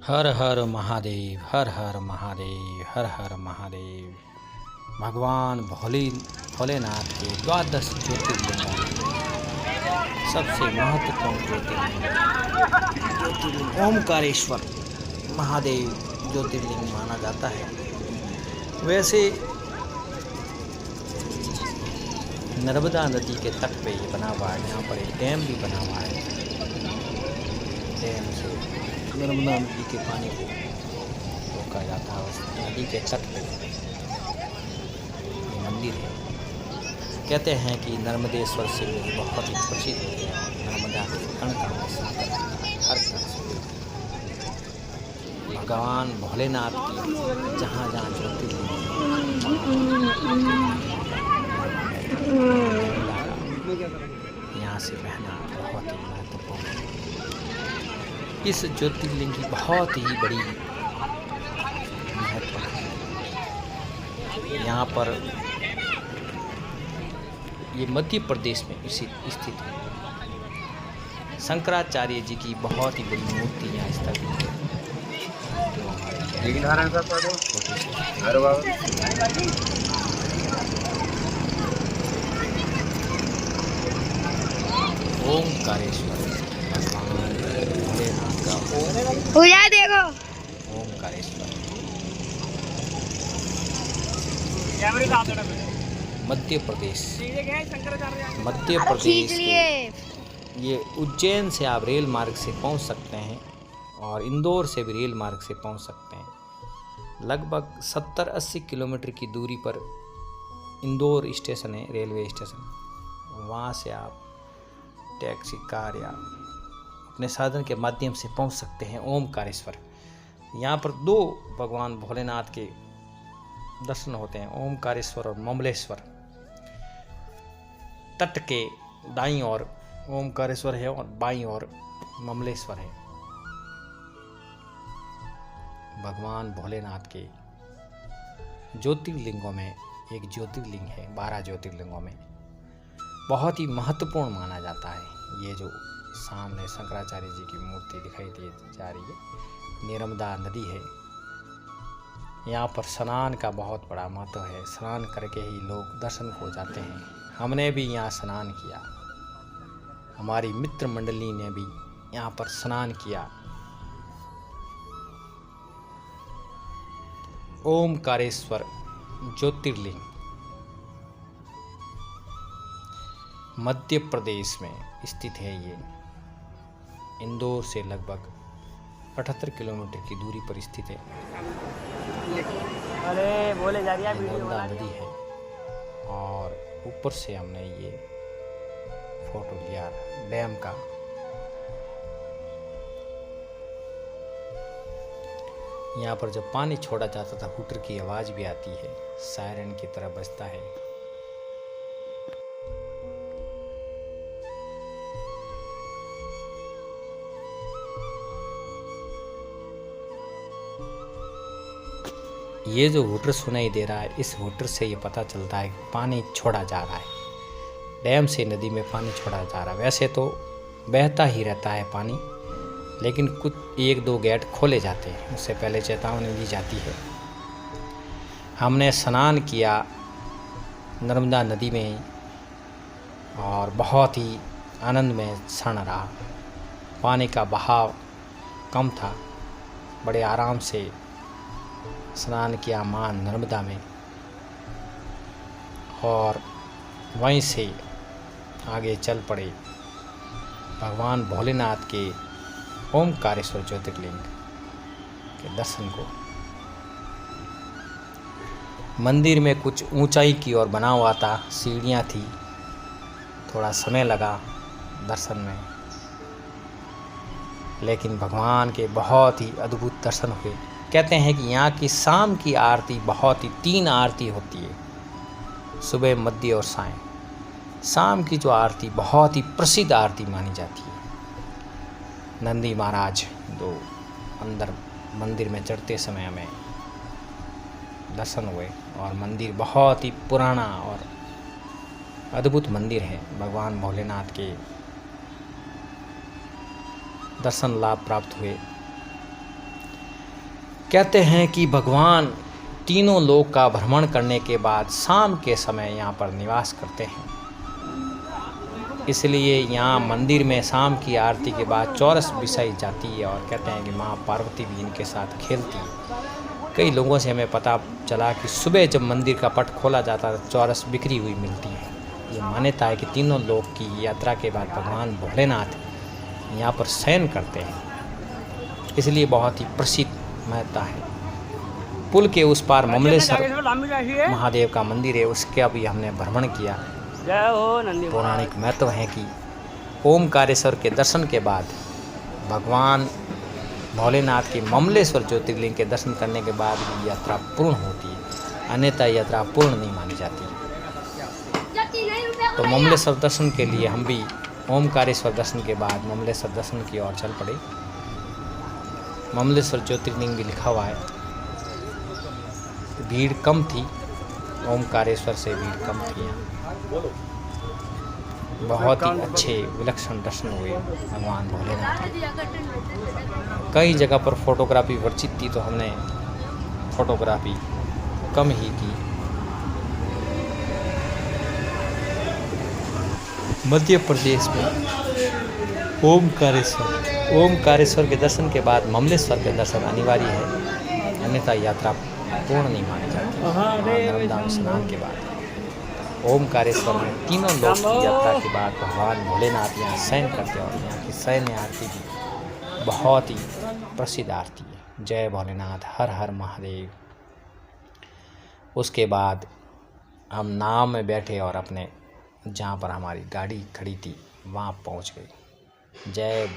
हर हर महादेव, हर हर महादेव, हर हर महादेव। भगवान भोलेनाथ के द्वादश ज्योतिर्लिंगों में सबसे महत्वपूर्ण ज्योतिर्लिंग ओमकारेश्वर महादेव ज्योतिर्लिंग माना जाता है। वैसे नर्मदा नदी के तट पे ये बना हुआ है। यहाँ पर एक डैम भी बना हुआ है। डैम से नर्मदा नदी के पानी को रोका जाता है। उस नदी के तट पे ये मंदिर है। कहते हैं कि नर्मदेश्वर से बहुत ही प्रसिद्ध है। नर्मदा के कण का दर्शन करता है हर कण से। भगवान भोलेनाथ की जहाँ जहाँ ज्योतिर्लिंग यहाँ से बहना बहुत ही महत्वपूर्ण है। इस ज्योतिर्लिंग की बहुत ही बड़ी महत्व है। यहाँ पर ये मध्य प्रदेश में स्थित है। शंकराचार्य जी की बहुत ही बड़ी मूर्ति यहाँ स्थापित है। ओमकारेश्वर भगवान भोलेनाथ का देखो ओमकारेश्वर मध्य प्रदेश के ये उज्जैन से आप रेल मार्ग से पहुंच सकते हैं और इंदौर से भी रेल मार्ग से पहुंच सकते हैं। लगभग 70-80 किलोमीटर की दूरी पर इंदौर स्टेशन है, रेलवे स्टेशन। वहाँ से आप टैक्सी, कार या अपने साधन के माध्यम से पहुंच सकते हैं ओमकारेश्वर। यहाँ पर दो भगवान भोलेनाथ के दर्शन होते हैं, ओमकारेश्वर और ममलेश्वर। तट के दाईं ओर ओमकारेश्वर है और बाईं ओर ममलेश्वर है। भगवान भोलेनाथ के ज्योतिर्लिंगों में एक ज्योतिर्लिंग है। 12 ज्योतिर्लिंगों में बहुत ही महत्वपूर्ण माना जाता है। ये जो सामने शंकराचार्य जी की मूर्ति दिखाई दी जा रही है, नर्मदा नदी है। यहाँ पर स्नान का बहुत बड़ा महत्व है। स्नान करके ही लोग दर्शन हो जाते हैं। हमने भी यहाँ स्नान किया, हमारी मित्र मंडली ने भी यहाँ पर स्नान किया। ओमकारेश्वर ज्योतिर्लिंग मध्य प्रदेश में स्थित है। ये इंदौर से लगभग 78 किलोमीटर की दूरी पर स्थित है। अरे बोले जा रही है नर्मदा नदी है और ऊपर से हमने ये फोटो लिया डैम का। यहाँ पर जब पानी छोड़ा जाता था हूटर की आवाज़ भी आती है, सायरन की तरह बजता है। ये जो हूटर सुनाई दे रहा है, इस हूटर से ये पता चलता है कि पानी छोड़ा जा रहा है। डैम से नदी में पानी छोड़ा जा रहा है। वैसे तो बहता ही रहता है पानी, लेकिन कुछ 1-2 गेट खोले जाते हैं, उससे पहले चेतावनी दी जाती है। हमने स्नान किया नर्मदा नदी में और बहुत ही आनंद में क्षण रहा। पानी का बहाव कम था, बड़े आराम से स्नान किया मां नर्मदा में और वहीं से आगे चल पड़े भगवान भोलेनाथ के ओमकारेश्वर ज्योतिर्लिंग के दर्शन को। मंदिर में कुछ ऊंचाई की ओर बना हुआ था, सीढ़ियाँ थी, थोड़ा समय लगा दर्शन में, लेकिन भगवान के बहुत ही अद्भुत दर्शन हुए। कहते हैं कि यहाँ की शाम की आरती बहुत ही 3 आरती होती है, सुबह, मध्य और सायं। शाम की जो आरती बहुत ही प्रसिद्ध आरती मानी जाती है। नंदी महाराज जो अंदर मंदिर में चढ़ते समय हमें दर्शन हुए और मंदिर बहुत ही पुराना और अद्भुत मंदिर है। भगवान भोलेनाथ के दर्शन लाभ प्राप्त हुए। कहते हैं कि भगवान तीनों लोक का भ्रमण करने के बाद शाम के समय यहाँ पर निवास करते हैं। इसलिए यहाँ मंदिर में शाम की आरती के बाद चौरस बिछाई जाती है और कहते हैं कि माँ पार्वती भी इनके साथ खेलती है। कई लोगों से हमें पता चला कि सुबह जब मंदिर का पट खोला जाता है चौरस बिखरी हुई मिलती है। ये मान्यता है कि तीनों लोक की यात्रा के बाद भगवान भोलेनाथ यहाँ पर शयन करते हैं, इसलिए बहुत ही प्रसिद्ध महत्ता है। पुल के उस पार ममलेश्वर महादेव का मंदिर है, उसका भी हमने भ्रमण किया। पौराणिक महत्व है कि ओमकारेश्वर के दर्शन के बाद भगवान भोलेनाथ के ममलेश्वर ज्योतिर्लिंग के दर्शन करने के बाद भी यात्रा पूर्ण होती है, अन्यथा यात्रा पूर्ण नहीं मानी जाती। तो ममलेश्वर दर्शन के लिए हम भी ओमकारेश्वर दर्शन के बाद ममलेश्वर दर्शन की ओर चल पड़े। ममलेश्वर ज्योतिर्लिंग भी लिखा हुआ है। भीड़ कम थी, ओमकारेश्वर से भीड़ कम थी। बहुत ही अच्छे विलक्षण दर्शन हुए भगवान भोलेनाथ। कई जगह पर फोटोग्राफी वर्जित थी तो हमने फोटोग्राफी कम ही की। मध्य प्रदेश में ओमकारेश्वर के दर्शन के बाद ममलेश्वर के दर्शन अनिवार्य है, अन्यथा यात्रा पूर्ण नहीं मानी जाती। नर्मदा में स्नान के बाद ओमकारेश्वर में तीनों लोक की यात्रा के बाद भगवान भोलेनाथ यहाँ शयन करते हैं और यहाँ की शयन आरती भी बहुत ही प्रसिद्ध आरती है। जय भोलेनाथ, हर हर महादेव। उसके बाद हम नाव में बैठे और अपने जहाँ पर हमारी गाड़ी खड़ी थी वहाँ पहुँच गए। जय